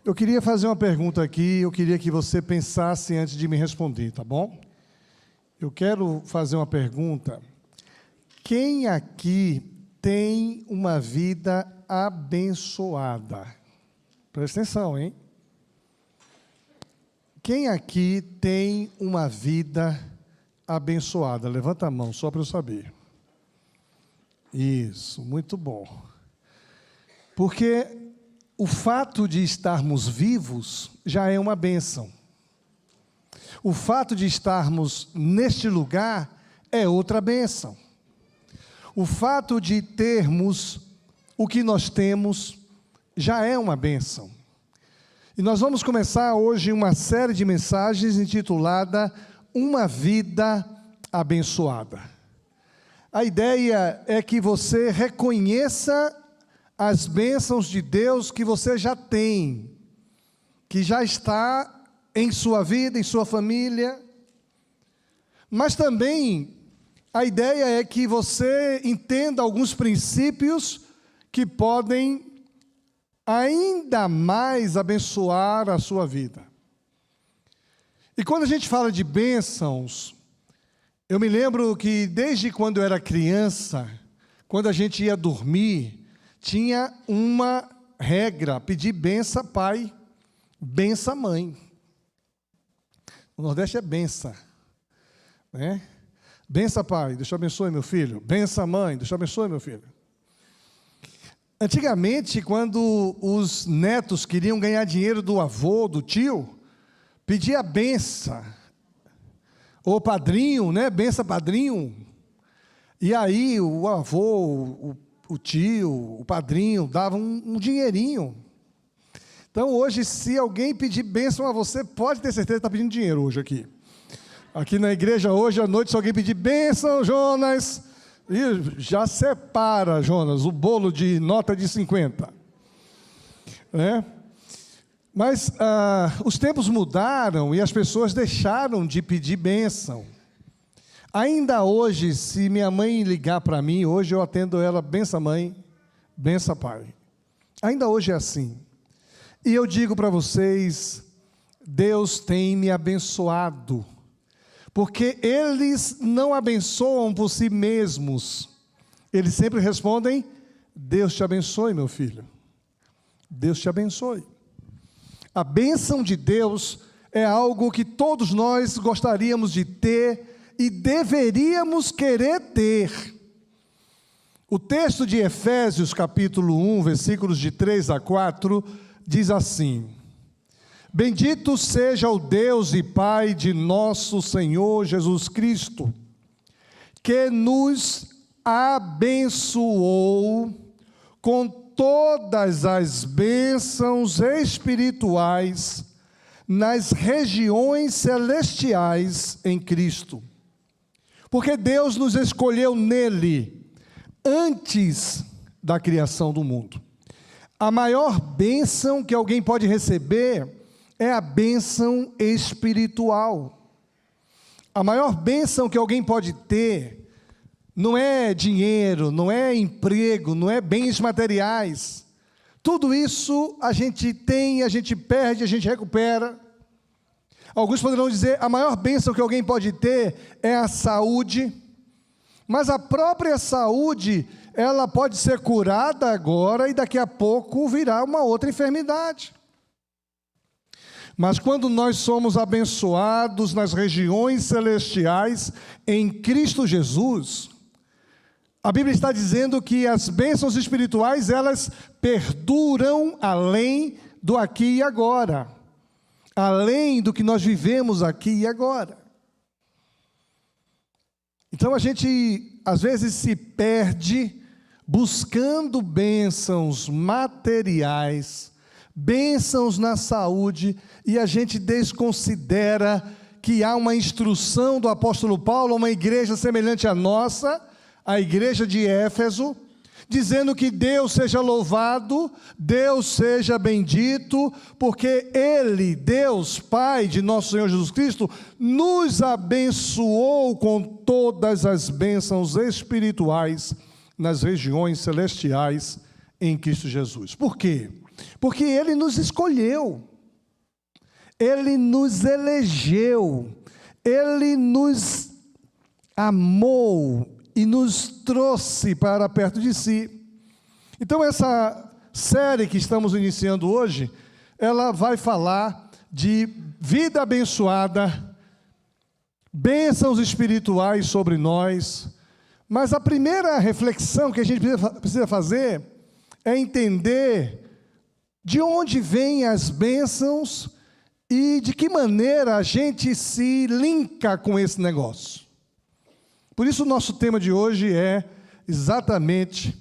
Eu queria fazer uma pergunta aqui, eu queria que você pensasse antes de me responder, tá bom? Eu quero fazer uma pergunta. Quem aqui tem uma vida abençoada? Presta atenção, hein? Quem aqui tem uma vida abençoada? Levanta a mão, só para eu saber. Isso, muito bom. Porque o fato de estarmos vivos já é uma bênção. O fato de estarmos neste lugar é outra bênção. O fato de termos o que nós temos já é uma bênção. E nós vamos começar hoje uma série de mensagens intitulada Uma Vida Abençoada. A ideia é que você reconheça as bênçãos de Deus que você já tem, que já está em sua vida, em sua família. Mas também a ideia é que você entenda alguns princípios que podem ainda mais abençoar a sua vida. E quando a gente fala de bênçãos, eu me lembro que desde quando eu era criança, quando a gente ia dormir, tinha uma regra: pedir benção pai, benção mãe. O Nordeste é benção, né? Benção pai, Deus te abençoe meu filho. Benção mãe, Deus te abençoe meu filho. Antigamente, quando os netos queriam ganhar dinheiro do avô, do tio, pedia benção. Ou padrinho, né? Benção padrinho. E aí o avô, o tio, o padrinho, davam um dinheirinho. Então hoje, se alguém pedir bênção a você, pode ter certeza que está pedindo dinheiro hoje aqui. Aqui na igreja hoje à noite, se alguém pedir bênção, Jonas, já separa, Jonas, o bolo de nota de 50. Né? Mas os tempos mudaram e as pessoas deixaram de pedir bênção. Ainda hoje, se minha mãe ligar para mim, hoje eu atendo ela, benção mãe, benção pai. Ainda hoje é assim. E eu digo para vocês, Deus tem me abençoado, porque eles não abençoam por si mesmos. Eles sempre respondem, Deus te abençoe, meu filho. Deus te abençoe. A bênção de Deus é algo que todos nós gostaríamos de ter e deveríamos querer ter. O texto de Efésios, capítulo 1, versículos de 3 a 4, diz assim: Bendito seja o Deus e Pai de nosso Senhor Jesus Cristo, que nos abençoou com todas as bênçãos espirituais nas regiões celestiais em Cristo. Porque Deus nos escolheu nele, antes da criação do mundo. A maior bênção que alguém pode receber é a bênção espiritual. A maior bênção que alguém pode ter não é dinheiro, não é emprego, não é bens materiais. Tudo isso a gente tem, a gente perde, a gente recupera. Alguns poderão dizer, a maior bênção que alguém pode ter é a saúde, mas a própria saúde, ela pode ser curada agora e daqui a pouco virá uma outra enfermidade. Mas quando nós somos abençoados nas regiões celestiais em Cristo Jesus, a Bíblia está dizendo que as bênçãos espirituais, elas perduram além do aqui e agora. Além do que nós vivemos aqui e agora. Então a gente, às vezes, se perde buscando bênçãos materiais, bênçãos na saúde, e a gente desconsidera que há uma instrução do apóstolo Paulo a uma igreja semelhante à nossa, a igreja de Éfeso, dizendo que Deus seja louvado, Deus seja bendito, porque Ele, Deus, Pai de nosso Senhor Jesus Cristo, nos abençoou com todas as bênçãos espirituais nas regiões celestiais em Cristo Jesus. Por quê? Porque Ele nos escolheu, Ele nos elegeu, Ele nos amou e nos trouxe para perto de si. Então essa série que estamos iniciando hoje, ela vai falar de vida abençoada, bênçãos espirituais sobre nós. Mas a primeira reflexão que a gente precisa fazer é entender de onde vêm as bênçãos e de que maneira a gente se linka com esse negócio. Por isso o nosso tema de hoje é exatamente,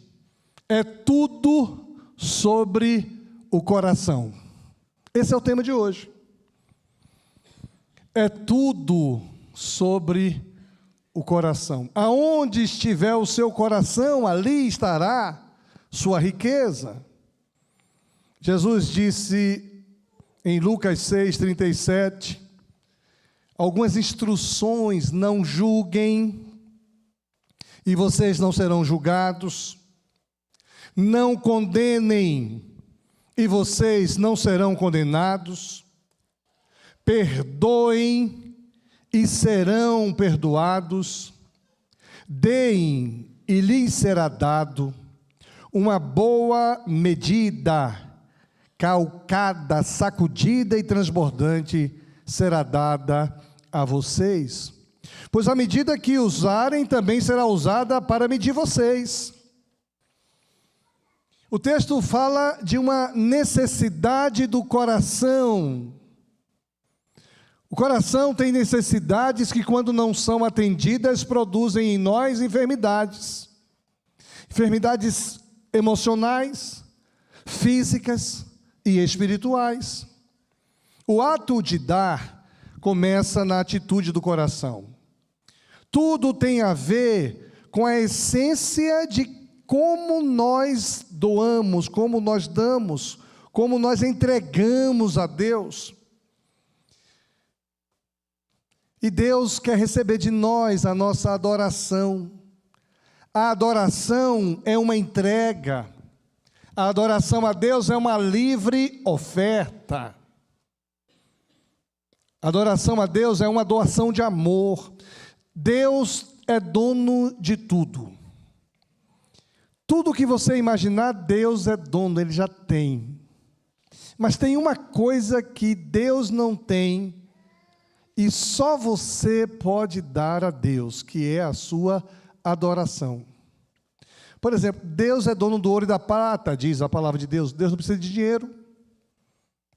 é tudo sobre o coração. Esse é o tema de hoje. É tudo sobre o coração. Aonde estiver o seu coração, ali estará sua riqueza. Jesus disse em Lucas 6:37, algumas instruções: não julguem, e vocês não serão julgados. Não condenem, e vocês não serão condenados. Perdoem, e serão perdoados. Deem, e lhes será dado. Uma boa medida, calcada, sacudida e transbordante, será dada a vocês. Pois a medida que usarem também será usada para medir vocês. O texto fala de uma necessidade do coração. O coração tem necessidades que, quando não são atendidas, produzem em nós enfermidades. Enfermidades emocionais, físicas e espirituais. O ato de dar começa na atitude do coração. Tudo tem a ver com a essência de como nós doamos, como nós damos, como nós entregamos a Deus. E Deus quer receber de nós a nossa adoração. A adoração é uma entrega. A adoração a Deus é uma livre oferta. A adoração a Deus é uma doação de amor. Deus é dono de tudo. Tudo que você imaginar, Deus é dono, Ele já tem. Mas tem uma coisa que Deus não tem, e só você pode dar a Deus, que é a sua adoração. Por exemplo, Deus é dono do ouro e da prata, diz a palavra de Deus. Deus não precisa de dinheiro.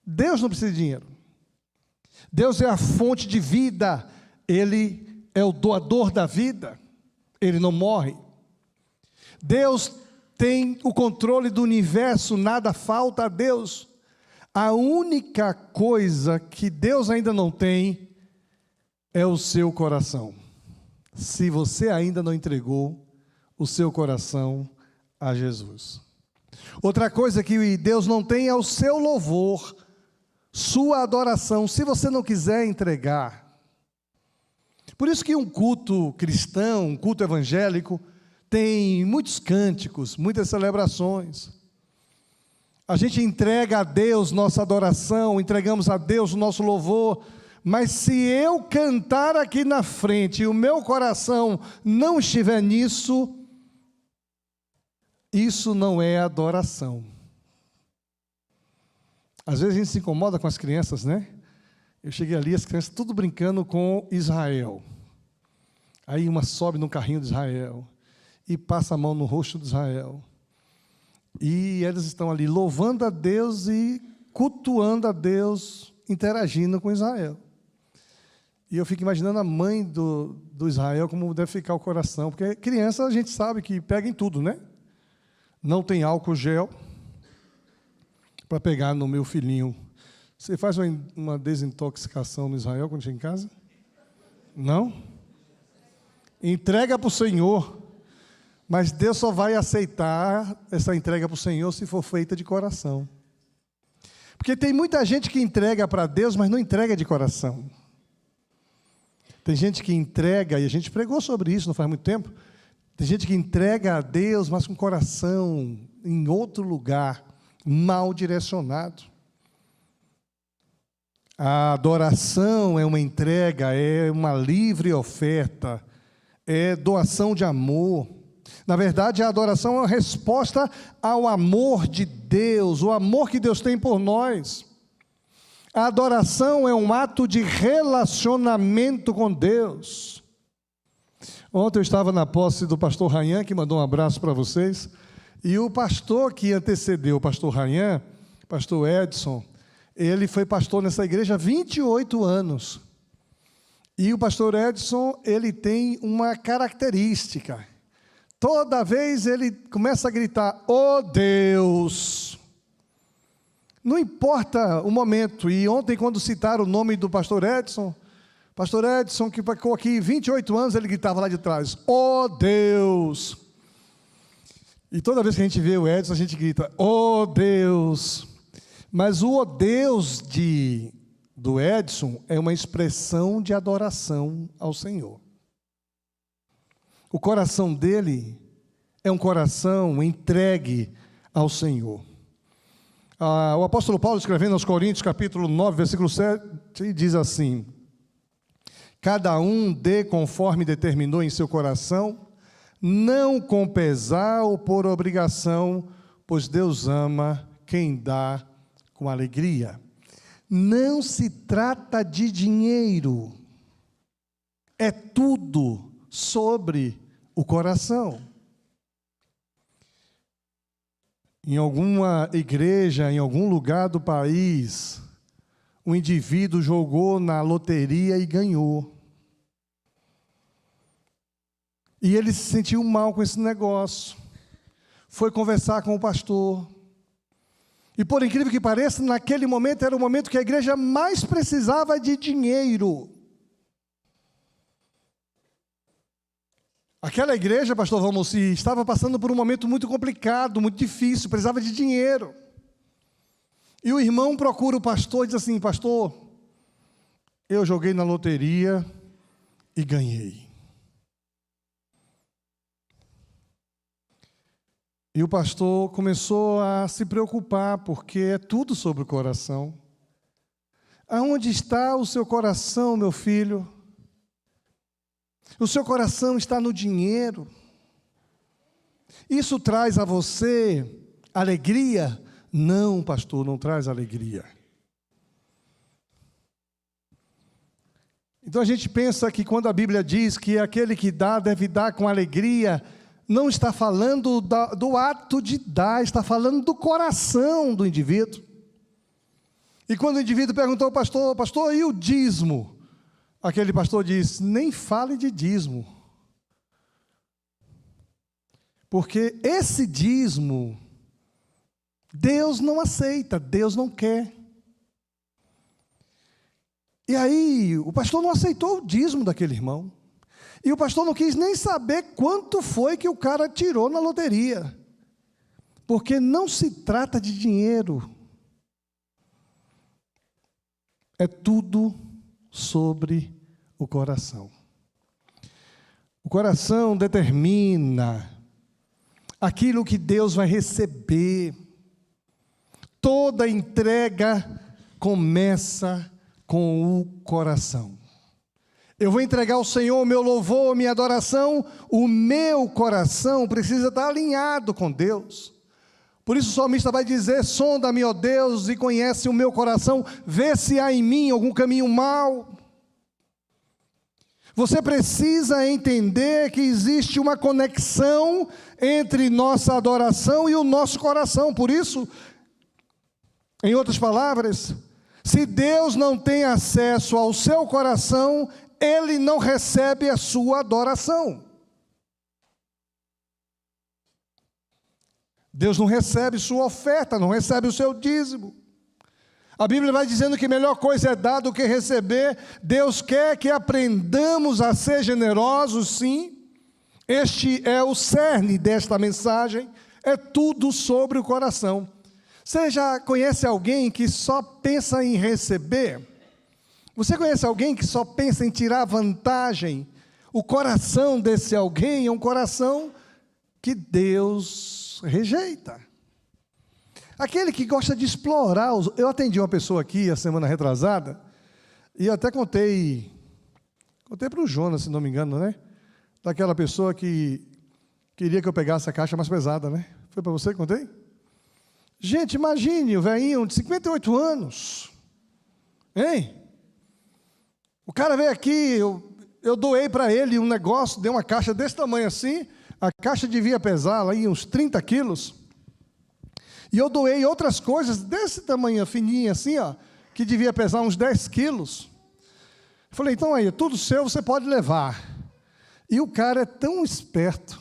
Deus não precisa de dinheiro. Deus é a fonte de vida. Ele é o doador da vida. Ele não morre. Deus tem o controle do universo, nada falta a Deus. A única coisa que Deus ainda não tem é o seu coração. Se você ainda não entregou o seu coração a Jesus. Outra coisa que Deus não tem é o seu louvor, sua adoração, se você não quiser entregar. Por isso que um culto cristão, um culto evangélico, tem muitos cânticos, muitas celebrações. A gente entrega a Deus nossa adoração, entregamos a Deus o nosso louvor, mas se eu cantar aqui na frente e o meu coração não estiver nisso, isso não é adoração. Às vezes a gente se incomoda com as crianças, né? Eu cheguei ali, as crianças tudo brincando com Israel. Aí uma sobe no carrinho de Israel e passa a mão no rosto de Israel. E eles estão ali louvando a Deus e cultuando a Deus, interagindo com Israel. E eu fico imaginando a mãe do Israel, como deve ficar o coração. Porque criança a gente sabe que pega em tudo, né? Não tem álcool gel para pegar no meu filhinho. Você faz uma desintoxicação no Israel quando chega em casa? Não? Entrega para o Senhor. Mas Deus só vai aceitar essa entrega para o Senhor se for feita de coração. Porque tem muita gente que entrega para Deus, mas não entrega de coração. Tem gente que entrega, e a gente pregou sobre isso não faz muito tempo. Tem gente que entrega a Deus, mas com o coração em outro lugar, mal direcionado. A adoração é uma entrega, é uma livre oferta, é doação de amor. Na verdade, a adoração é uma resposta ao amor de Deus, o amor que Deus tem por nós. A adoração é um ato de relacionamento com Deus. Ontem eu estava na posse do pastor Rayan, que mandou um abraço para vocês, e o pastor que antecedeu o pastor Rayan, pastor Edson, ele foi pastor nessa igreja há 28 anos. E o pastor Edson, ele tem uma característica. Toda vez ele começa a gritar, "Oh Deus!" Não importa o momento. E ontem, quando citaram o nome do pastor Edson, que ficou aqui 28 anos, ele gritava lá de trás, "Oh Deus!" E toda vez que a gente vê o Edson, a gente grita, "Oh Deus!" Mas o "oh Deus" do Edson é uma expressão de adoração ao Senhor. O coração dele é um coração entregue ao Senhor. O apóstolo Paulo, escrevendo aos Coríntios, capítulo 9, versículo 7, diz assim, "Cada um dê conforme determinou em seu coração, não com pesar ou por obrigação, pois Deus ama quem dá com alegria." Não se trata de dinheiro, é tudo sobre o coração. Em alguma igreja, em algum lugar do país, um indivíduo jogou na loteria e ganhou. E ele se sentiu mal com esse negócio. Foi conversar com o pastor. E por incrível que pareça, naquele momento era o momento que a igreja mais precisava de dinheiro. Aquela igreja, pastor Valmossi, estava passando por um momento muito complicado, muito difícil, precisava de dinheiro. E o irmão procura o pastor e diz assim, "Pastor, eu joguei na loteria e ganhei." E o pastor começou a se preocupar, porque é tudo sobre o coração. Aonde está o seu coração, meu filho? O seu coração está no dinheiro. Isso traz a você alegria? Não, pastor, não traz alegria. Então a gente pensa que quando a Bíblia diz que aquele que dá deve dar com alegria, não está falando do ato de dar, está falando do coração do indivíduo. E quando o indivíduo perguntou ao pastor, "Pastor, e o dízimo?" Aquele pastor disse, "Nem fale de dízimo. Porque esse dízimo, Deus não aceita, Deus não quer." E aí, o pastor não aceitou o dízimo daquele irmão. E o pastor não quis nem saber quanto foi que o cara tirou na loteria. Porque não se trata de dinheiro. É tudo sobre o coração. O coração determina aquilo que Deus vai receber. Toda entrega começa com o coração. Eu vou entregar ao Senhor o meu louvor, minha adoração, o meu coração precisa estar alinhado com Deus. Por isso o salmista vai dizer, "Sonda-me, ó Deus, e conhece o meu coração, vê se há em mim algum caminho mau." Você precisa entender que existe uma conexão entre nossa adoração e o nosso coração. Por isso, em outras palavras, se Deus não tem acesso ao seu coração, Ele não recebe a sua adoração. Deus não recebe sua oferta, não recebe o seu dízimo. A Bíblia vai dizendo que a melhor coisa é dar do que receber. Deus quer que aprendamos a ser generosos, sim. Este é o cerne desta mensagem. É tudo sobre o coração. Você já conhece alguém que só pensa em receber? Você conhece alguém que só pensa em tirar vantagem? O coração desse alguém é um coração que Deus rejeita. Aquele que gosta de explorar. Eu atendi uma pessoa aqui a semana retrasada, e eu até contei para o Jonas, se não me engano, né? Daquela pessoa que queria que eu pegasse a caixa mais pesada, né? Foi para você que contei? Gente, imagine o velhinho de 58 anos. Hein? O cara veio aqui, eu doei para ele um negócio, dei uma caixa desse tamanho assim, a caixa devia pesar lá uns 30 quilos, e eu doei outras coisas desse tamanho, fininho assim, ó, que devia pesar uns 10 quilos. Falei, então aí, tudo seu, você pode levar. E o cara é tão esperto,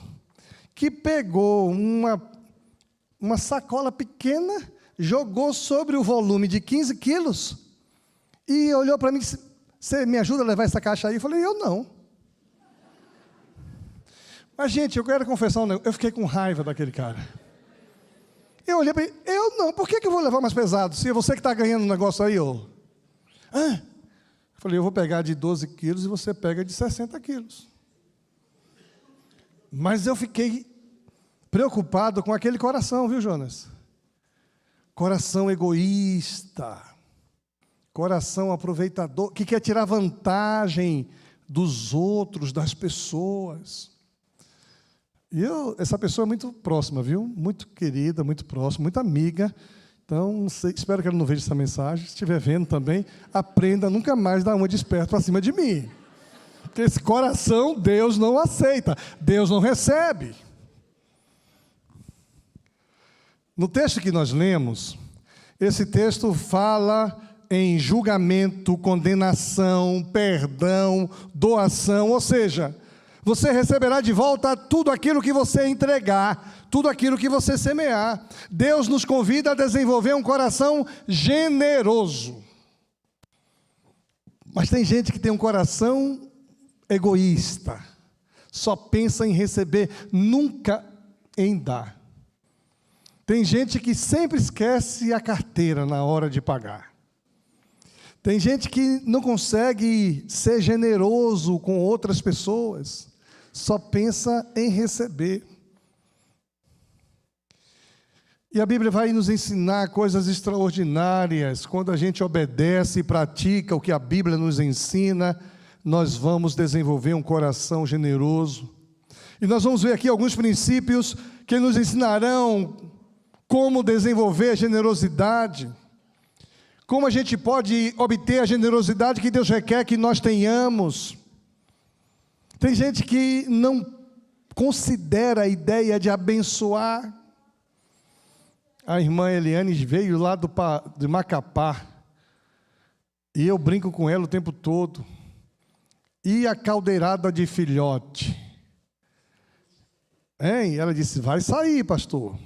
que pegou uma sacola pequena, jogou sobre o volume de 15 quilos, e olhou para mim e disse, você me ajuda a levar essa caixa aí? Eu falei, eu não. Mas, gente, eu quero confessar um negócio, eu fiquei com raiva daquele cara. Eu olhei para ele, eu não, por que eu vou levar mais pesado? Se é você que está ganhando um negócio aí, ô. Eu falei, eu vou pegar de 12 quilos e você pega de 60 quilos. Mas eu fiquei preocupado com aquele coração, viu, Jonas? Coração egoísta, coração aproveitador, que quer tirar vantagem dos outros, das pessoas. E essa pessoa é muito próxima, viu? Muito querida, muito próxima, muito amiga. Então, espero que ela não veja essa mensagem. Se estiver vendo também, aprenda a nunca mais dar uma de esperto para cima de mim. Porque esse coração, Deus não aceita, Deus não recebe. No texto que nós lemos, esse texto fala em julgamento, condenação, perdão, doação, ou seja, você receberá de volta tudo aquilo que você entregar, tudo aquilo que você semear. Deus nos convida a desenvolver um coração generoso. Mas tem gente que tem um coração egoísta, só pensa em receber, nunca em dar. Tem gente que sempre esquece a carteira na hora de pagar. Tem gente que não consegue ser generoso com outras pessoas, só pensa em receber. E a Bíblia vai nos ensinar coisas extraordinárias. Quando a gente obedece e pratica o que a Bíblia nos ensina, nós vamos desenvolver um coração generoso. E nós vamos ver aqui alguns princípios que nos ensinarão como desenvolver a generosidade, como a gente pode obter a generosidade que Deus requer que nós tenhamos. Tem gente que não considera a ideia de abençoar. A irmã Eliane veio lá de Macapá, e eu brinco com ela o tempo todo. E a caldeirada de filhote? Ela disse, vai sair, pastor.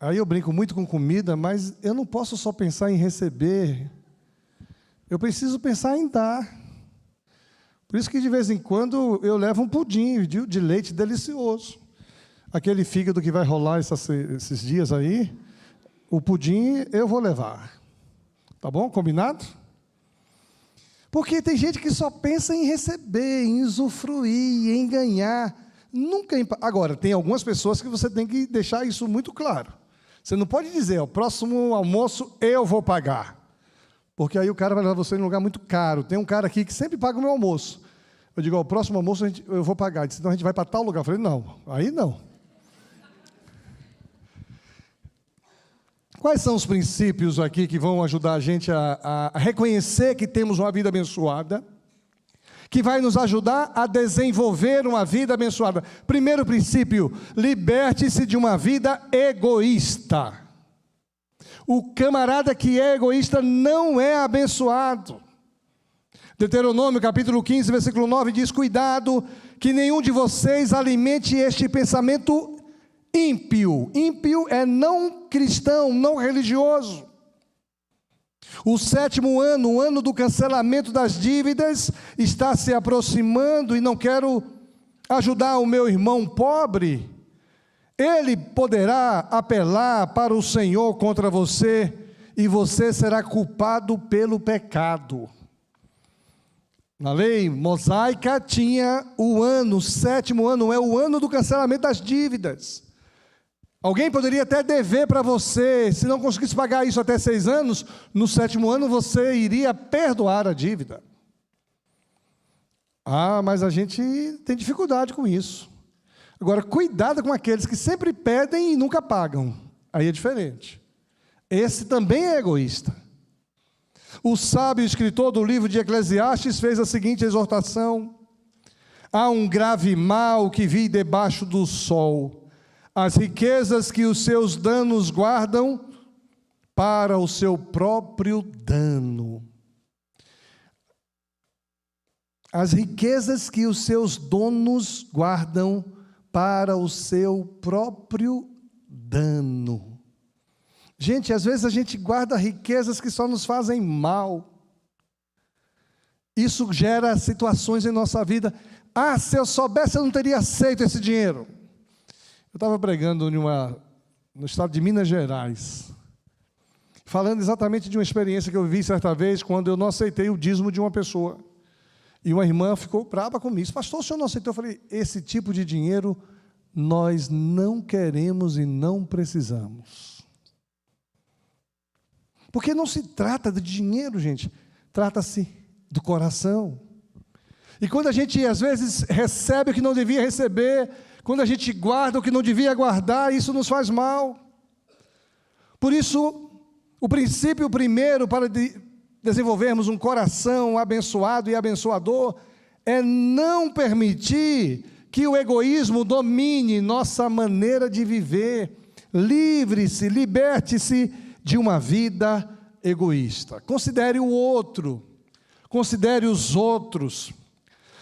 Aí eu brinco muito com comida, mas eu não posso só pensar em receber. Eu preciso pensar em dar. Por isso que de vez em quando eu levo um pudim de leite delicioso. Aquele fígado que vai rolar esses dias aí, o pudim eu vou levar. Tá bom? Combinado? Porque tem gente que só pensa em receber, em usufruir, em ganhar. Nunca em... Agora, tem algumas pessoas que você tem que deixar isso muito claro. Você não pode dizer, o próximo almoço eu vou pagar. Porque aí o cara vai levar você em um lugar muito caro. Tem um cara aqui que sempre paga o meu almoço. Eu digo, o próximo almoço eu vou pagar. Ele disse, então a gente vai para tal lugar. Eu falei, não, aí não. Quais são os princípios aqui que vão ajudar a gente a reconhecer que temos uma vida abençoada? Que vai nos ajudar a desenvolver uma vida abençoada. Primeiro princípio, liberte-se de uma vida egoísta. O camarada que é egoísta não é abençoado. Deuteronômio capítulo 15, versículo 9 diz, cuidado que nenhum de vocês alimente este pensamento ímpio. Ímpio é não cristão, não religioso. O 7º ano, o ano do cancelamento das dívidas, está se aproximando e não quero ajudar o meu irmão pobre. Ele poderá apelar para o Senhor contra você e você será culpado pelo pecado. Na lei mosaica tinha o 7º ano, é o ano do cancelamento das dívidas. Alguém poderia até dever para você, se não conseguisse pagar isso até 6 anos, no 7º ano você iria perdoar a dívida. Ah, mas a gente tem dificuldade com isso. Agora, cuidado com aqueles que sempre pedem e nunca pagam. Aí é diferente. Esse também é egoísta. O sábio escritor do livro de Eclesiastes fez a seguinte exortação: há um grave mal que vi debaixo do sol, as riquezas que os seus danos guardam para o seu próprio dano. As riquezas que os seus donos guardam para o seu próprio dano. Gente, às vezes a gente guarda riquezas que só nos fazem mal. Isso gera situações em nossa vida. Ah, se eu soubesse, eu não teria aceito esse dinheiro. Eu estava pregando no estado de Minas Gerais, falando exatamente de uma experiência que eu vivi certa vez, quando eu não aceitei o dízimo de uma pessoa. E uma irmã ficou brava comigo. Pastor, o senhor não aceitou? Eu falei, esse tipo de dinheiro nós não queremos e não precisamos. Porque não se trata de dinheiro, gente. Trata-se do coração. E quando a gente, às vezes, recebe o que não devia receber, quando a gente guarda o que não devia guardar, isso nos faz mal. Por isso, o princípio primeiro para desenvolvermos um coração abençoado e abençoador é não permitir que o egoísmo domine nossa maneira de viver. Livre-se, liberte-se de uma vida egoísta. Considere o outro, considere os outros.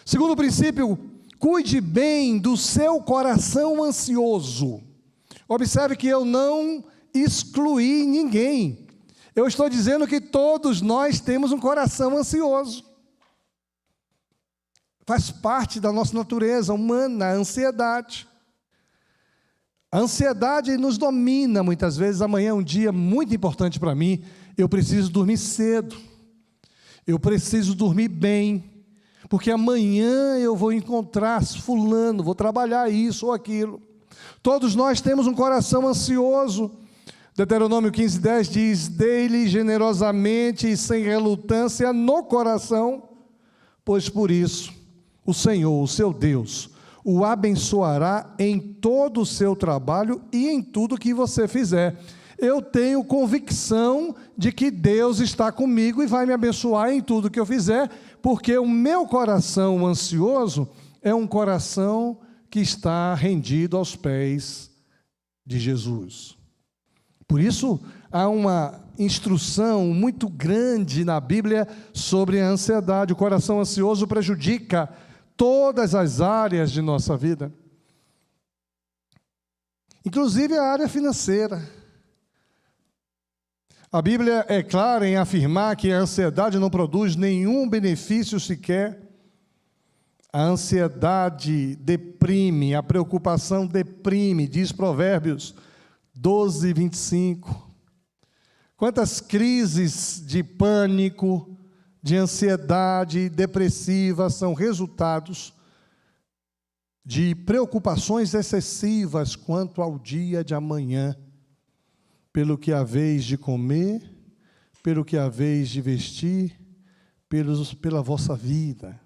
Segundo princípio, cuide bem do seu coração ansioso. Observe que eu não excluí ninguém. Eu estou dizendo que todos nós temos um coração ansioso. Faz parte da nossa natureza humana, a ansiedade. A ansiedade nos domina muitas vezes. Amanhã é um dia muito importante para mim. Eu preciso dormir cedo. Eu preciso dormir bem. Porque amanhã eu vou encontrar fulano, vou trabalhar isso ou aquilo. Todos nós temos um coração ansioso. Deuteronômio 15:10 diz: dê-lhe generosamente e sem relutância no coração, pois por isso o Senhor, o seu Deus, o abençoará em todo o seu trabalho e em tudo que você fizer. Eu tenho convicção de que Deus está comigo e vai me abençoar em tudo que eu fizer, porque o meu coração ansioso é um coração que está rendido aos pés de Jesus. Por isso, há uma instrução muito grande na Bíblia sobre a ansiedade. O coração ansioso prejudica todas as áreas de nossa vida, inclusive a área financeira. A Bíblia é clara em afirmar que a ansiedade não produz nenhum benefício sequer. A ansiedade deprime, a preocupação deprime, diz Provérbios 12:25. Quantas crises de pânico, de ansiedade depressiva são resultados de preocupações excessivas quanto ao dia de amanhã, pelo que haveis de comer, pelo que haveis de vestir, pela vossa vida.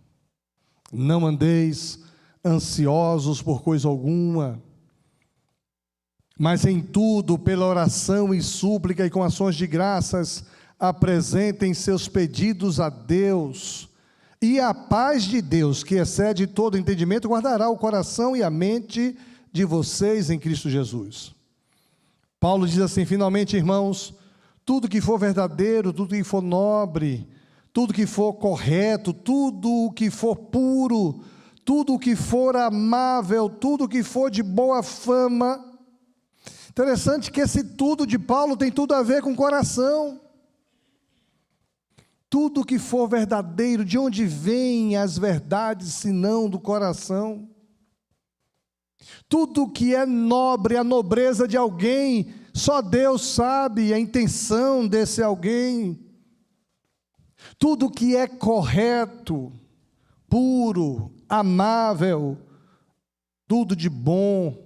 Não andeis ansiosos por coisa alguma, mas em tudo, pela oração e súplica e com ações de graças, apresentem seus pedidos a Deus, e a paz de Deus, que excede todo entendimento, guardará o coração e a mente de vocês em Cristo Jesus. Paulo diz assim: finalmente, irmãos, tudo que for verdadeiro, tudo que for nobre, tudo que for correto, tudo que for puro, tudo que for amável, tudo que for de boa fama. Interessante que esse tudo de Paulo tem tudo a ver com o coração. Tudo que for verdadeiro, de onde vêm as verdades, senão do coração? Tudo que é nobre, a nobreza de alguém, só Deus sabe a intenção desse alguém. Tudo que é correto, puro, amável, tudo de bom.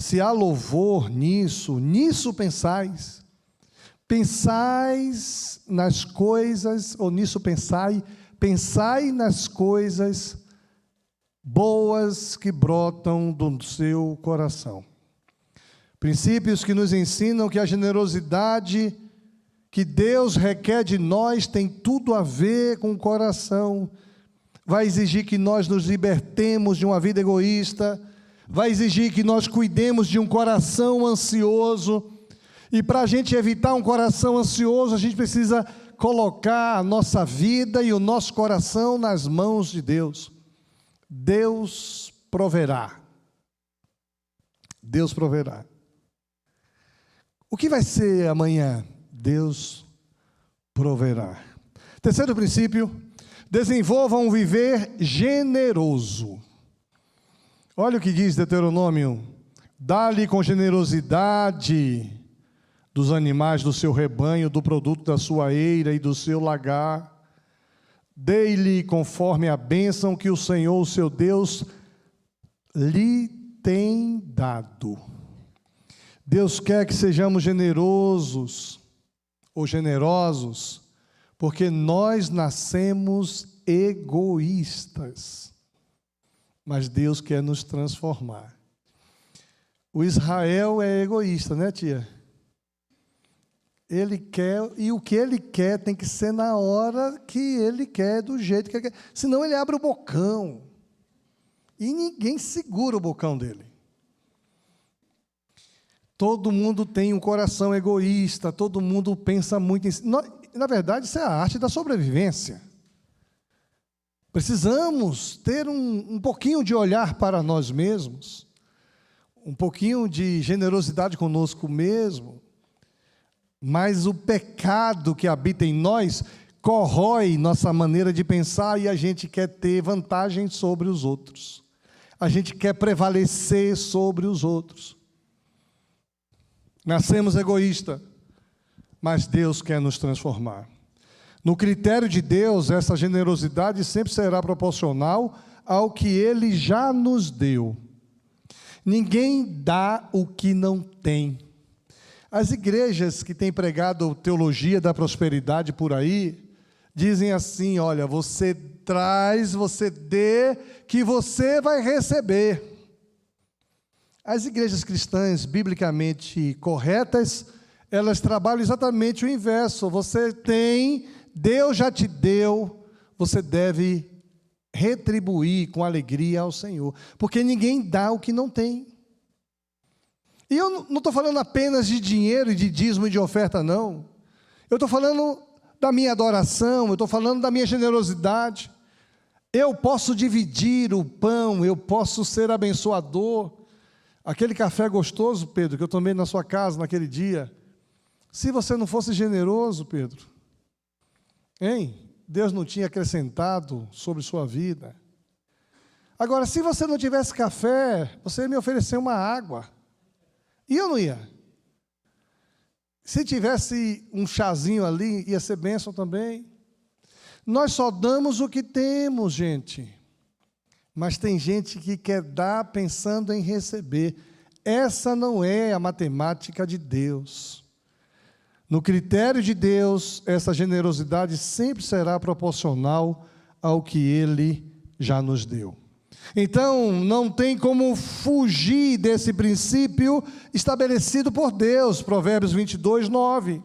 Se há louvor nisso, nisso pensais. Pensais nas coisas, ou nisso pensai nas coisas boas que brotam do seu coração. Princípios que nos ensinam que a generosidade que Deus requer de nós tem tudo a ver com o coração. Vai exigir que nós nos libertemos de uma vida egoísta, vai exigir que nós cuidemos de um coração ansioso, e para a gente evitar um coração ansioso, a gente precisa colocar a nossa vida e o nosso coração nas mãos de Deus. Deus proverá. Deus proverá. O que vai ser amanhã? Deus proverá. Terceiro princípio, desenvolvam um viver generoso. Olha o que diz Deuteronômio: dá-lhe com generosidade dos animais do seu rebanho, do produto da sua eira e do seu lagar. Dê-lhe conforme a bênção que o Senhor, o seu Deus, lhe tem dado. Deus quer que sejamos generosos ou generosos, porque nós nascemos egoístas, mas Deus quer nos transformar. O Israel é egoísta, né, tia? Ele quer, e o que ele quer tem que ser na hora que ele quer, do jeito que ele quer, senão ele abre o bocão, e ninguém segura o bocão dele. Todo mundo tem um coração egoísta, todo mundo pensa muito em si. Na verdade, isso é a arte da sobrevivência. Precisamos ter um pouquinho de olhar para nós mesmos, um pouquinho de generosidade conosco mesmo, mas o pecado que habita em nós corrói nossa maneira de pensar e a gente quer ter vantagem sobre os outros. A gente quer prevalecer sobre os outros. Nascemos egoístas, mas Deus quer nos transformar. No critério de Deus, essa generosidade sempre será proporcional ao que Ele já nos deu. Ninguém dá o que não tem. As igrejas que têm pregado teologia da prosperidade por aí, dizem assim: olha, você traz, você dê, que você vai receber. As igrejas cristãs, biblicamente corretas, elas trabalham exatamente o inverso. Você tem, Deus já te deu, você deve retribuir com alegria ao Senhor, porque ninguém dá o que não tem. E eu não estou falando apenas de dinheiro, de dízimo e de oferta, não. Eu estou falando da minha adoração, eu estou falando da minha generosidade. Eu posso dividir o pão, eu posso ser abençoador. Aquele café gostoso, Pedro, que eu tomei na sua casa naquele dia, se você não fosse generoso, Pedro, hein? Deus não tinha acrescentado sobre sua vida. Agora, se você não tivesse café, você ia me oferecer uma água. E eu não ia. Se tivesse um chazinho ali, ia ser bênção também. Nós só damos o que temos, gente. Mas tem gente que quer dar pensando em receber. Essa não é a matemática de Deus. No critério de Deus, essa generosidade sempre será proporcional ao que Ele já nos deu. Então, não tem como fugir desse princípio estabelecido por Deus. Provérbios 22, 9.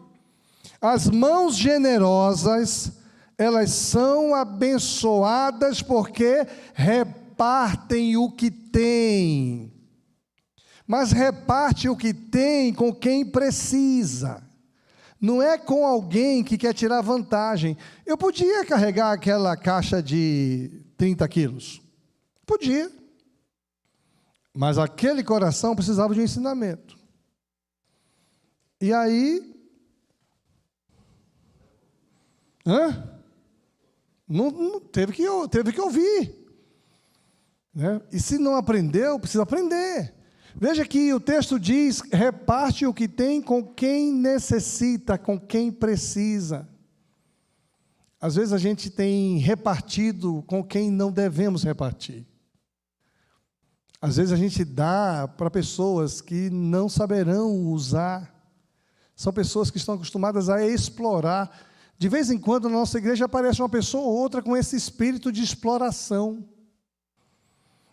As mãos generosas, elas são abençoadas porque repartem o que têm. Mas reparte o que tem com quem precisa. Não é com alguém que quer tirar vantagem. Eu podia carregar aquela caixa de 30 quilos. Podia. Mas aquele coração precisava de um ensinamento. E aí... Não teve que ouvir. Né? E se não aprendeu, precisa aprender. Veja que o texto diz: reparte o que tem com quem necessita, com quem precisa. Às vezes a gente tem repartido com quem não devemos repartir. Às vezes a gente dá para pessoas que não saberão usar. São pessoas que estão acostumadas a explorar. De vez em quando, na nossa igreja, aparece uma pessoa ou outra com esse espírito de exploração.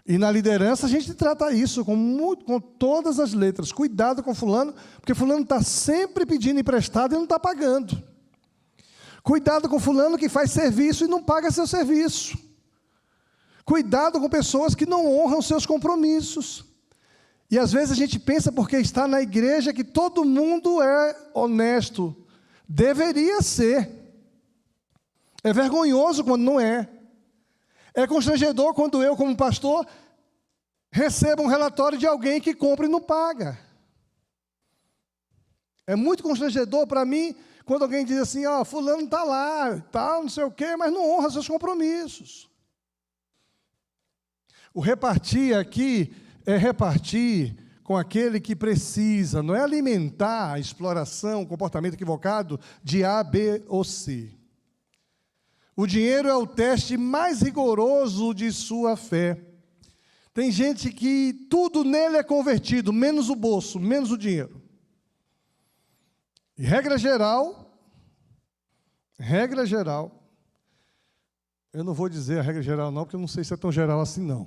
E na liderança, a gente trata isso com todas as letras. Cuidado com fulano, porque fulano está sempre pedindo emprestado e não está pagando. Cuidado com fulano que faz serviço e não paga seu serviço. Cuidado com pessoas que não honram seus compromissos. E às vezes a gente pensa, porque está na igreja, que todo mundo é honesto. Deveria ser. É vergonhoso quando não é. É constrangedor quando eu, como pastor, recebo um relatório de alguém que compra e não paga. É muito constrangedor para mim quando alguém diz assim, fulano está lá, tal, não sei o quê, mas não honra seus compromissos. O repartir aqui é repartir com aquele que precisa, não é alimentar a exploração, o comportamento equivocado de A, B ou C. O dinheiro é o teste mais rigoroso de sua fé. Tem gente que tudo nele é convertido, menos o bolso, menos o dinheiro. E regra geral, eu não vou dizer a regra geral não, porque eu não sei se é tão geral assim não.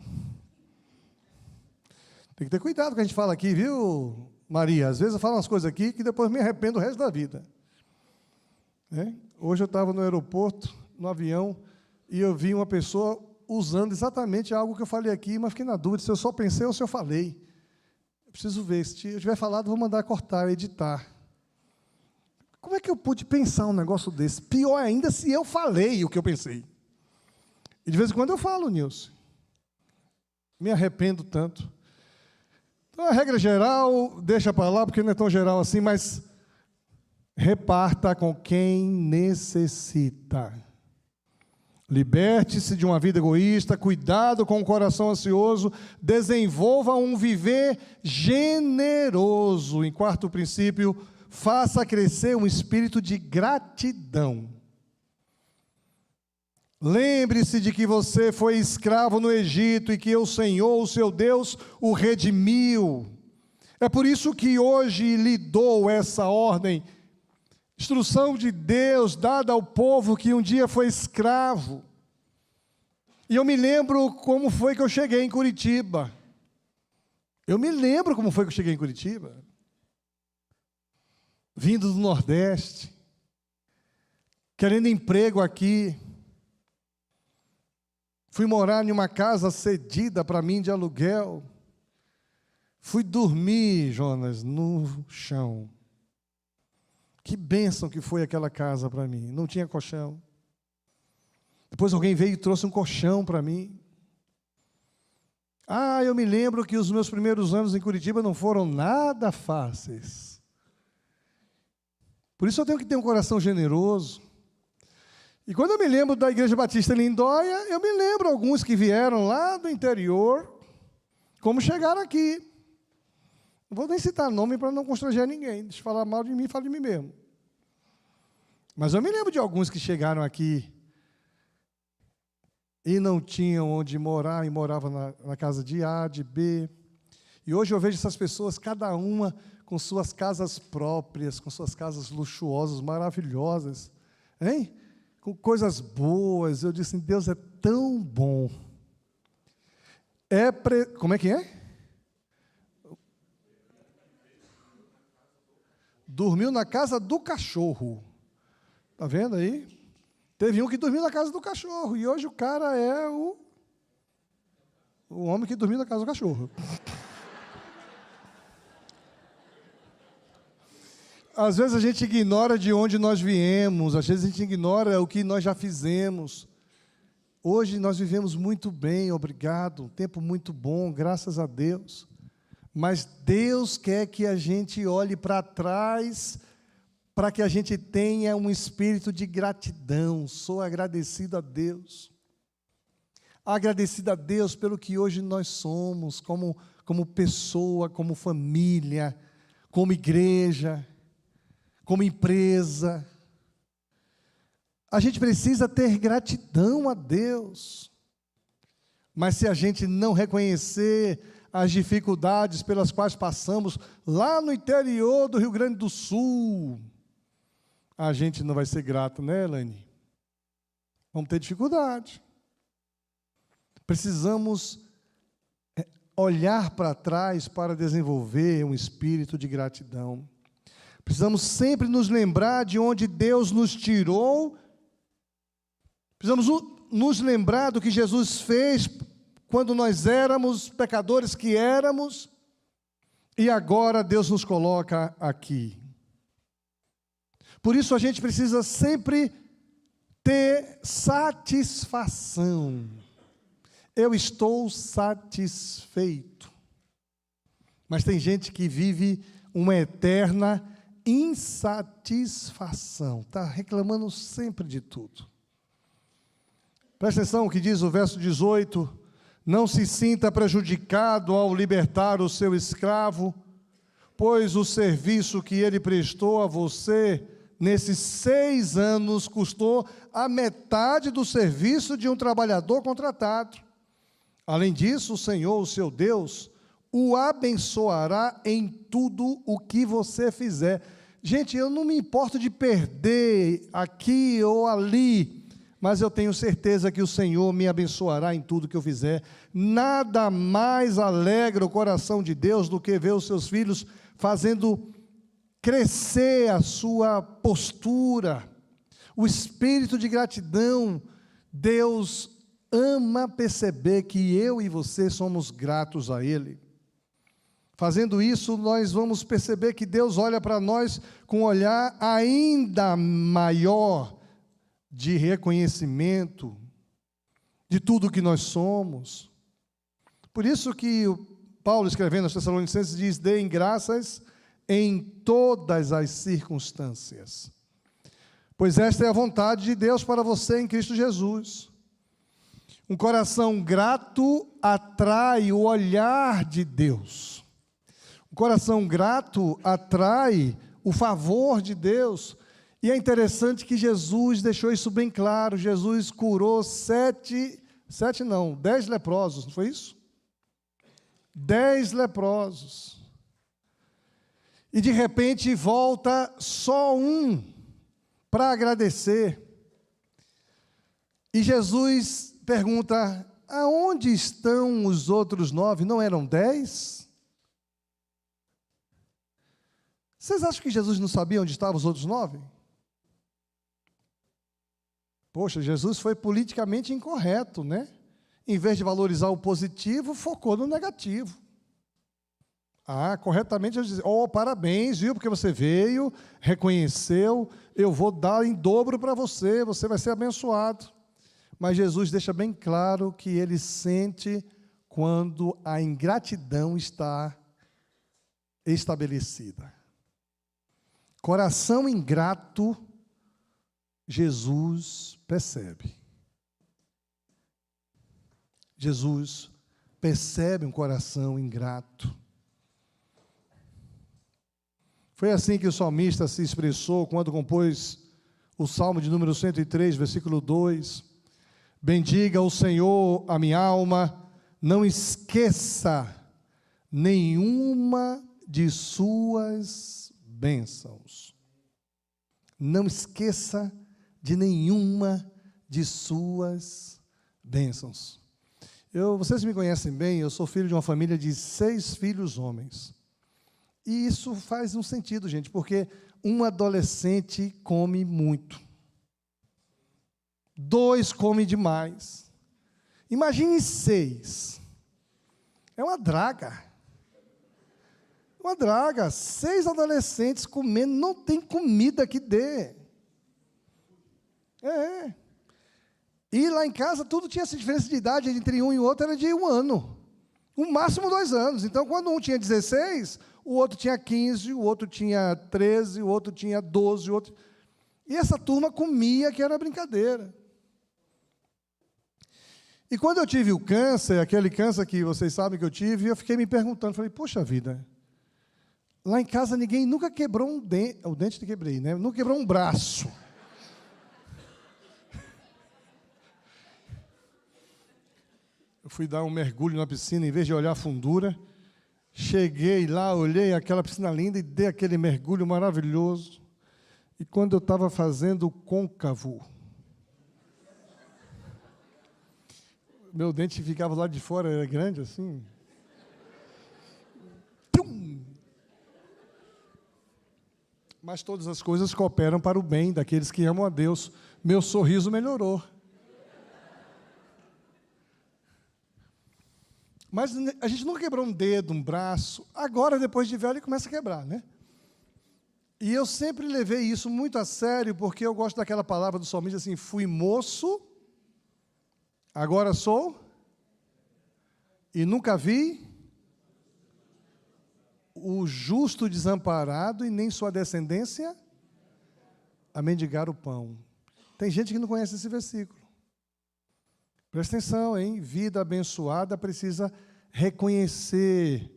Tem que ter cuidado com o que a gente fala aqui, viu, Maria? Às vezes eu falo umas coisas aqui que depois me arrependo o resto da vida. Hoje eu estava no aeroporto, no avião, e eu vi uma pessoa usando exatamente algo que eu falei aqui, mas fiquei na dúvida se eu só pensei ou se eu falei. Eu preciso ver, se eu tiver falado, vou mandar cortar, editar. Como é que eu pude pensar um negócio desse? Pior ainda se eu falei o que eu pensei. E de vez em quando eu falo, Nilson. Me arrependo tanto. Então, a regra geral, deixa para lá, porque não é tão geral assim, mas reparta com quem necessita. Liberte-se de uma vida egoísta, cuidado com o coração ansioso, desenvolva um viver generoso. Em quarto princípio, faça crescer um espírito de gratidão. Lembre-se de que você foi escravo no Egito e que o Senhor, o seu Deus, o redimiu. É por isso que hoje lhe dou essa ordem, instrução de Deus dada ao povo que um dia foi escravo. E eu me lembro como foi que eu cheguei em Curitiba. Vindo do Nordeste, querendo emprego aqui. Fui morar em uma casa cedida para mim de aluguel. Fui dormir, Jonas, no chão. Que bênção que foi aquela casa para mim. Não tinha colchão. Depois alguém veio e trouxe um colchão para mim. Eu me lembro que os meus primeiros anos em Curitiba não foram nada fáceis. Por isso eu tenho que ter um coração generoso. E quando eu me lembro da Igreja Batista Lindóia, eu me lembro alguns que vieram lá do interior, como chegaram aqui. Não vou nem citar nome para não constranger ninguém. Deixa eu falar mal de mim, falo de mim mesmo. Mas eu me lembro de alguns que chegaram aqui e não tinham onde morar, e moravam na casa de A, de B. E hoje eu vejo essas pessoas, cada uma com suas casas próprias, com suas casas luxuosas, maravilhosas, hein? Com coisas boas. Eu disse, Deus é tão bom. Como é que é? Dormiu na casa do cachorro. Está vendo aí? Teve um que dormiu na casa do cachorro. E hoje o cara é o homem que dormiu na casa do cachorro. Às vezes a gente ignora de onde nós viemos. Às vezes a gente ignora o que nós já fizemos. Hoje nós vivemos muito bem, obrigado. Um tempo muito bom, graças a Deus. Mas Deus quer que a gente olhe para trás, para que a gente tenha um espírito de gratidão. Sou agradecido a Deus. Agradecido a Deus pelo que hoje nós somos, como pessoa, como família, como igreja, como empresa. A gente precisa ter gratidão a Deus. Mas se a gente não reconhecer as dificuldades pelas quais passamos lá no interior do Rio Grande do Sul, a gente não vai ser grato, né, Elaine? Vamos ter dificuldade. Precisamos olhar para trás para desenvolver um espírito de gratidão. Precisamos sempre nos lembrar de onde Deus nos tirou. Precisamos nos lembrar do que Jesus fez quando nós éramos pecadores que éramos, e agora Deus nos coloca aqui. Por isso a gente precisa sempre ter satisfação. Eu estou satisfeito. Mas tem gente que vive uma eterna insatisfação, está reclamando sempre de tudo. Presta atenção o que diz o verso 18: não se sinta prejudicado ao libertar o seu escravo, pois o serviço que ele prestou a você nesses 6 anos custou a metade do serviço de um trabalhador contratado. Além disso, o Senhor, o seu Deus, o abençoará em tudo o que você fizer. Gente, eu não me importo de perder aqui ou ali, mas eu tenho certeza que o Senhor me abençoará em tudo que eu fizer. Nada mais alegra o coração de Deus do que ver os seus filhos fazendo crescer a sua postura, o espírito de gratidão. Deus ama perceber que eu e você somos gratos a Ele. Fazendo isso, nós vamos perceber que Deus olha para nós com um olhar ainda maior de reconhecimento de tudo que nós somos. Por isso que Paulo, escrevendo aos Tessalonicenses, diz: deem graças em todas as circunstâncias, pois esta é a vontade de Deus para você em Cristo Jesus. Um coração grato atrai o olhar de Deus. Um coração grato atrai o favor de Deus. E é interessante que Jesus deixou isso bem claro. Jesus curou 10 leprosos, não foi isso? 10 leprosos. E de repente volta só um para agradecer. E Jesus pergunta: aonde estão os outros 9? Não eram 10? Vocês acham que Jesus não sabia onde estavam os outros 9? Poxa, Jesus foi politicamente incorreto, né? Em vez de valorizar o positivo, focou no negativo. Corretamente, Jesus disse: parabéns, viu, porque você veio, reconheceu, eu vou dar em dobro para você, você vai ser abençoado. Mas Jesus deixa bem claro que ele sente quando a ingratidão está estabelecida. Coração ingrato, Jesus percebe. Jesus percebe um coração ingrato. Foi assim que o salmista se expressou quando compôs o Salmo de número 103, versículo 2. Bendiga o Senhor a minha alma, não esqueça nenhuma de suas bênçãos. Não esqueça de nenhuma de suas bênçãos. Vocês me conhecem bem, eu sou filho de uma família de 6 filhos homens. E isso faz um sentido, gente, porque um adolescente come muito. 2 come demais. Imagine 6. É uma draga. Uma draga. 6 adolescentes comendo, não tem comida que dê. E lá em casa tudo tinha essa diferença de idade entre um e o outro, era de 1 ano. O máximo 2 anos. Então, quando um tinha 16, o outro tinha 15, o outro tinha 13, o outro tinha 12, o outro... E essa turma comia, que era brincadeira. E quando eu tive o câncer, aquele câncer que vocês sabem que eu tive, eu fiquei me perguntando, falei: poxa vida, lá em casa ninguém nunca quebrou um dente, o dente eu quebrei, né? Nunca quebrou um braço. Eu fui dar um mergulho na piscina, em vez de olhar a fundura, cheguei lá, olhei aquela piscina linda e dei aquele mergulho maravilhoso. E quando eu estava fazendo o côncavo, meu dente ficava lá de fora, era grande assim. Tum! Mas todas as coisas cooperam para o bem daqueles que amam a Deus. Meu sorriso melhorou. Mas a gente nunca quebrou um dedo, um braço. Agora, depois de velho, começa a quebrar, né? E eu sempre levei isso muito a sério, porque eu gosto daquela palavra do salmista assim, fui moço, agora sou, e nunca vi o justo desamparado e nem sua descendência a mendigar o pão. Tem gente que não conhece esse versículo. Presta atenção, hein? Vida abençoada precisa reconhecer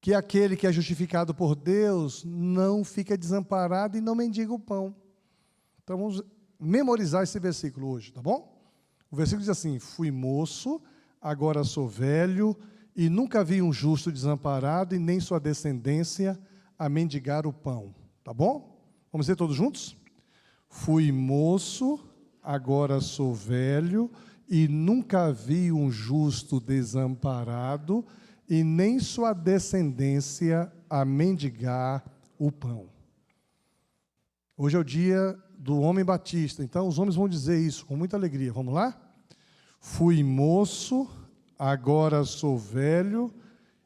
que aquele que é justificado por Deus não fica desamparado e não mendiga o pão. Então vamos memorizar esse versículo hoje, tá bom? O versículo diz assim, fui moço, agora sou velho, e nunca vi um justo desamparado e nem sua descendência a mendigar o pão. Tá bom? Vamos dizer todos juntos? Fui moço, agora sou velho, e nunca vi um justo desamparado e nem sua descendência a mendigar o pão. Hoje é o dia do homem batista, então os homens vão dizer isso com muita alegria. Vamos lá? Fui moço, agora sou velho,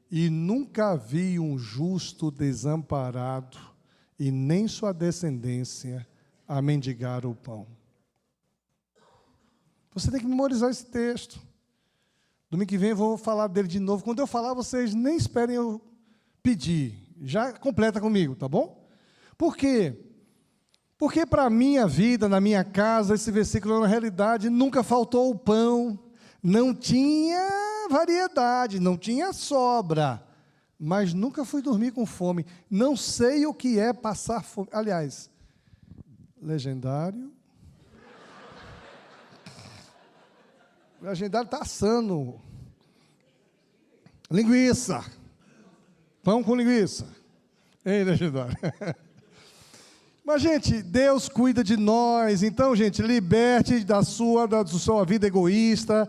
e nunca vi um justo desamparado, e nem sua descendência a mendigar o pão. Você tem que memorizar esse texto. Domingo que vem eu vou falar dele de novo. Quando eu falar, vocês nem esperem eu pedir. Já completa comigo, tá bom? Por quê? Porque para a minha vida, na minha casa, esse versículo, na realidade, nunca faltou o pão, não tinha variedade, não tinha sobra, mas nunca fui dormir com fome. Não sei o que é passar fome. Aliás, legendário. O legendário está assando linguiça. Pão com linguiça. Ei, legendário. Mas, gente, Deus cuida de nós. Então, gente, liberte da sua vida egoísta.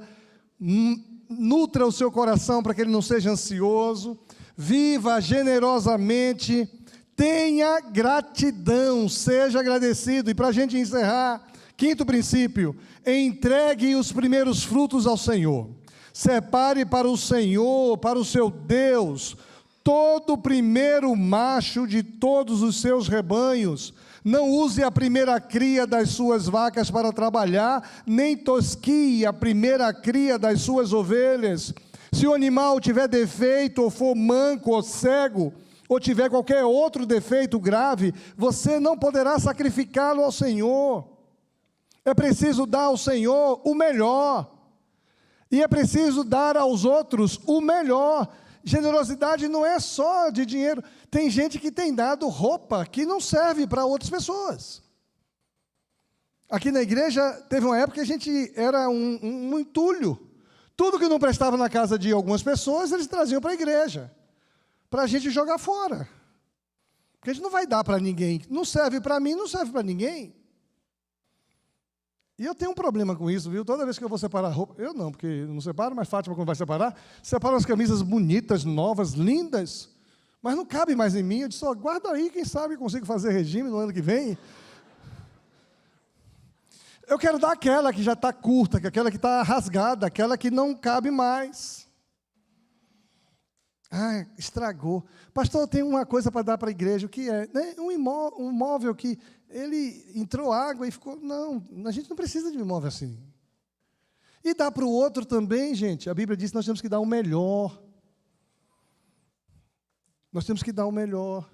Nutra o seu coração para que ele não seja ansioso. Viva generosamente. Tenha gratidão. Seja agradecido. E para a gente encerrar, quinto princípio, entregue os primeiros frutos ao Senhor. Separe para o Senhor, para o seu Deus, todo o primeiro macho de todos os seus rebanhos. Não use a primeira cria das suas vacas para trabalhar, nem tosquie a primeira cria das suas ovelhas. Se o animal tiver defeito, ou for manco ou cego, ou tiver qualquer outro defeito grave, você não poderá sacrificá-lo ao Senhor. É preciso dar ao Senhor o melhor. E é preciso dar aos outros o melhor. Generosidade não é só de dinheiro. Tem gente que tem dado roupa que não serve para outras pessoas. Aqui na igreja, teve uma época que a gente era um entulho. Tudo que não prestava na casa de algumas pessoas, eles traziam para a igreja, para a gente jogar fora. Porque a gente não vai dar para ninguém. Não serve para mim, não serve para ninguém. E eu tenho um problema com isso, viu? Toda vez que eu vou separar roupa, eu não, porque eu não separo, mas Fátima, quando vai separar, separa as camisas bonitas, novas, lindas, mas não cabe mais em mim. Eu disse, guarda aí, quem sabe eu consigo fazer regime no ano que vem. Eu quero dar aquela que já está curta, aquela que está rasgada, aquela que não cabe mais. Ah, estragou. Pastor, eu tenho uma coisa para dar para a igreja. O que é? Um móvel que ele entrou água e ficou... Não, a gente não precisa de um imóvel assim. E dá para o outro também, gente. A Bíblia diz que nós temos que dar o melhor. Nós temos que dar o melhor.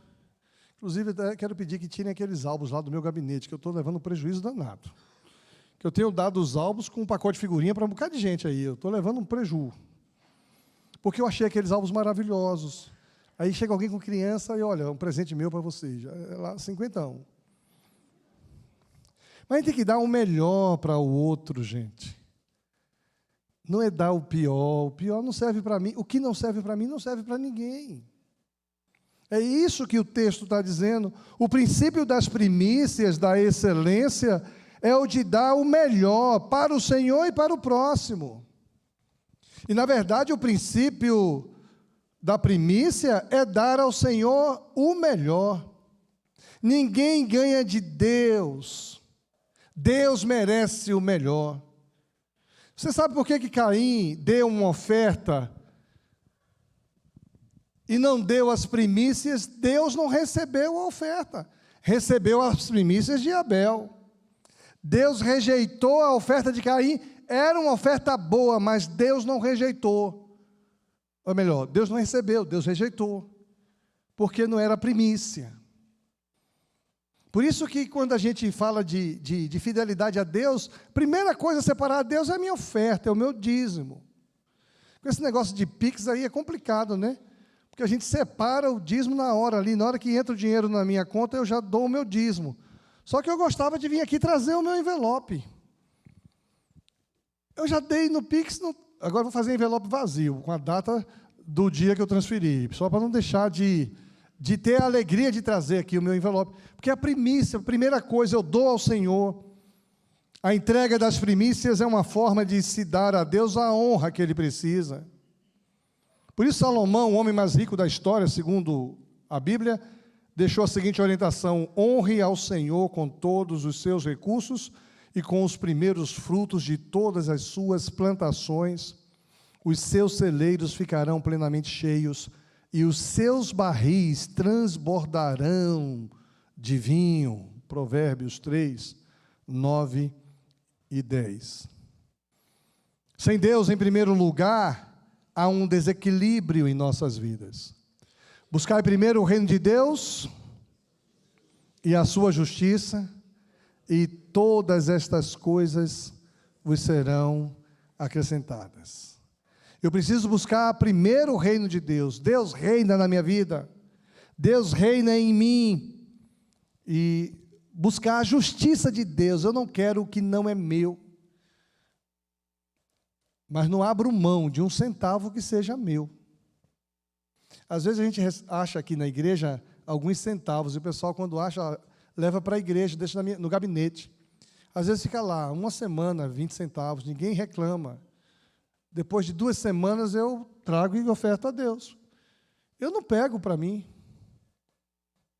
Inclusive, eu quero pedir que tirem aqueles álbuns lá do meu gabinete, que eu estou levando um prejuízo danado. Que eu tenho dado os álbuns com um pacote de figurinha para um bocado de gente aí. Eu estou levando um prejuízo. Porque eu achei aqueles álbuns maravilhosos. Aí chega alguém com criança e, olha, um presente meu para você. Já é lá, 50. Mas a gente tem que dar o melhor para o outro, gente. não é dar o pior não serve para mim, o que não serve para mim não serve para ninguém. É isso que o texto está dizendo. O princípio das primícias, da excelência, é o de dar o melhor para o Senhor e para o próximo. E, na verdade, o princípio da primícia é dar ao Senhor o melhor. Ninguém ganha de Deus. Deus merece o melhor. Você sabe por que Caim deu uma oferta e não deu as primícias? Deus não recebeu a oferta. Recebeu as primícias de Abel. Deus rejeitou a oferta de Caim. Era uma oferta boa, mas Deus não rejeitou. Ou melhor, Deus não recebeu, Deus rejeitou. Porque não era primícia. Por isso que quando a gente fala de fidelidade a Deus, primeira coisa a separar a Deus é a minha oferta, é o meu dízimo. Com esse negócio de Pix aí é complicado, né? Porque a gente separa o dízimo na hora ali, na hora que entra o dinheiro na minha conta, eu já dou o meu dízimo. Só que eu gostava de vir aqui trazer o meu envelope. Eu já dei no Pix, agora vou fazer envelope vazio, com a data do dia que eu transferi, só para não deixar de ter a alegria de trazer aqui o meu envelope. Porque a primícia, a primeira coisa, eu dou ao Senhor. A entrega das primícias é uma forma de se dar a Deus a honra que Ele precisa. Por isso Salomão, o homem mais rico da história, segundo a Bíblia, deixou a seguinte orientação: honre ao Senhor com todos os seus recursos e com os primeiros frutos de todas as suas plantações. Os seus celeiros ficarão plenamente cheios e os seus barris transbordarão de vinho. Provérbios 3, 9 e 10. Sem Deus, em primeiro lugar, há um desequilíbrio em nossas vidas. Buscar primeiro o reino de Deus e a sua justiça, e todas estas coisas vos serão acrescentadas. Eu preciso buscar primeiro o reino de Deus. Deus reina na minha vida. Deus reina em mim. E buscar a justiça de Deus. Eu não quero o que não é meu. Mas não abro mão de um centavo que seja meu. Às vezes a gente acha aqui na igreja alguns centavos. E o pessoal, quando acha, leva para a igreja, deixa no gabinete. Às vezes fica lá, uma semana, 20 centavos. Ninguém reclama. Depois de 2 semanas eu trago e oferto a Deus. Eu não pego para mim,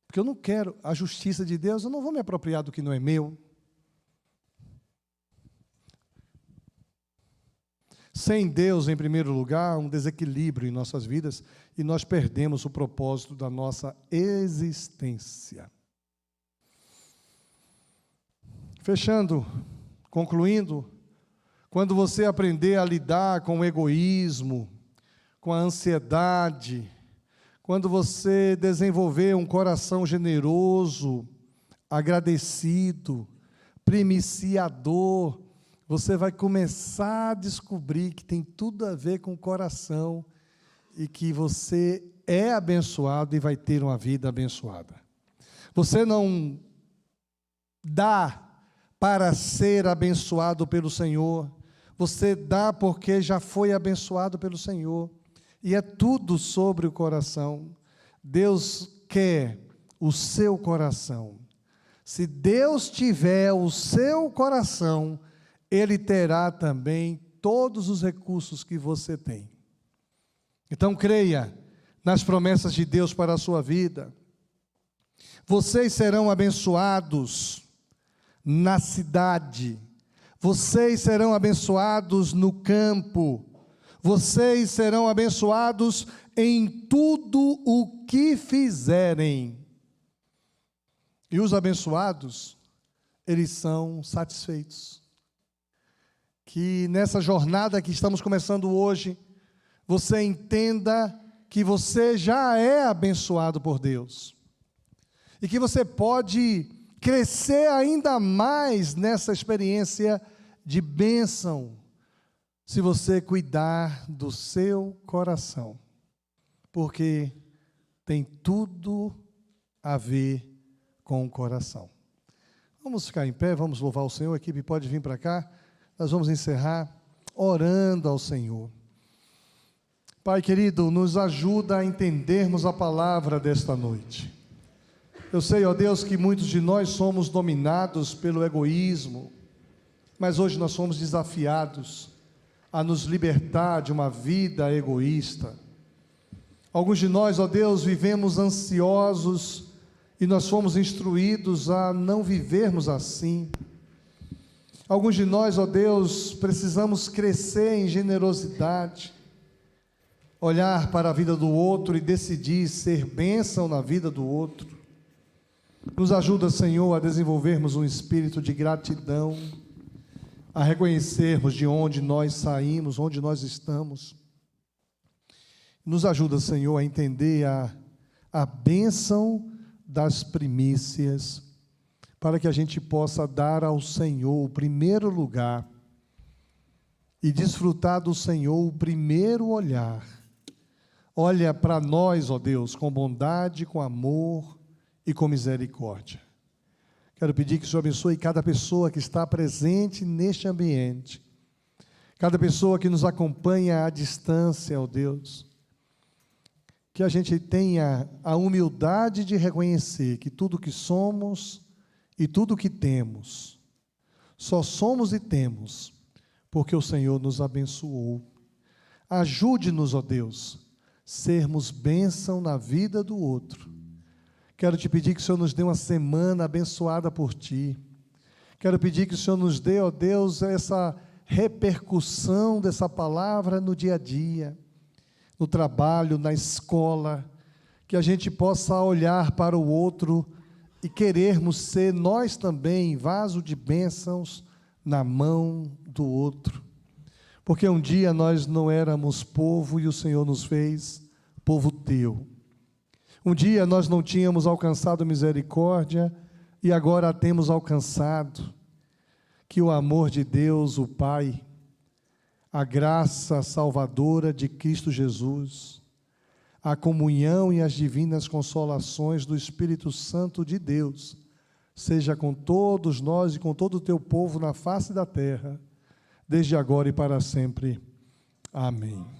porque eu não quero a justiça de Deus, eu não vou me apropriar do que não é meu. Sem Deus, em primeiro lugar, um desequilíbrio em nossas vidas e nós perdemos o propósito da nossa existência. Fechando, concluindo, quando você aprender a lidar com o egoísmo, com a ansiedade, quando você desenvolver um coração generoso, agradecido, primiciador, você vai começar a descobrir que tem tudo a ver com o coração e que você é abençoado e vai ter uma vida abençoada. Você não dá para ser abençoado pelo Senhor. Você dá porque já foi abençoado pelo Senhor. E é tudo sobre o coração. Deus quer o seu coração. Se Deus tiver o seu coração, Ele terá também todos os recursos que você tem. Então creia nas promessas de Deus para a sua vida. Vocês serão abençoados na cidade. Vocês serão abençoados no campo, vocês serão abençoados em tudo o que fizerem. E os abençoados, eles são satisfeitos. Que nessa jornada que estamos começando hoje, você entenda que você já é abençoado por Deus. E que você pode crescer ainda mais nessa experiência de bênção, se você cuidar do seu coração, porque tem tudo a ver com o coração. Vamos ficar em pé, vamos louvar o Senhor. A equipe pode vir para cá, nós vamos encerrar. orando ao Senhor. Pai querido, nos ajuda a entendermos a palavra desta noite. Eu sei, ó Deus, que muitos de nós somos dominados pelo egoísmo, mas hoje nós somos desafiados a nos libertar de uma vida egoísta. Alguns de nós, ó Deus, vivemos ansiosos e nós fomos instruídos a não vivermos assim. Alguns de nós, ó Deus, precisamos crescer em generosidade, olhar para a vida do outro e decidir ser bênção na vida do outro. Nos ajuda, Senhor, a desenvolvermos um espírito de gratidão, a reconhecermos de onde nós saímos, onde nós estamos. Nos ajuda, Senhor, a entender a bênção das primícias, para que a gente possa dar ao Senhor o primeiro lugar e desfrutar do Senhor o primeiro olhar. Olha para nós, ó Deus, com bondade, com amor e com misericórdia. Quero pedir que o Senhor abençoe cada pessoa que está presente neste ambiente, cada pessoa que nos acompanha à distância, ó Deus, que a gente tenha a humildade de reconhecer que tudo que somos e tudo que temos, só somos e temos porque o Senhor nos abençoou. Ajude-nos, ó Deus, sermos bênção na vida do outro. Quero te pedir que o Senhor nos dê uma semana abençoada por Ti. Quero pedir que o Senhor nos dê, ó Deus, essa repercussão dessa palavra no dia a dia, no trabalho, na escola, que a gente possa olhar para o outro e querermos ser nós também vaso de bênçãos na mão do outro. Porque um dia nós não éramos povo e o Senhor nos fez povo Teu. Um dia nós não tínhamos alcançado misericórdia e agora a temos alcançado. Que o amor de Deus, o Pai, a graça salvadora de Cristo Jesus, a comunhão e as divinas consolações do Espírito Santo de Deus, seja com todos nós e com todo o Teu povo na face da terra, desde agora e para sempre. Amém.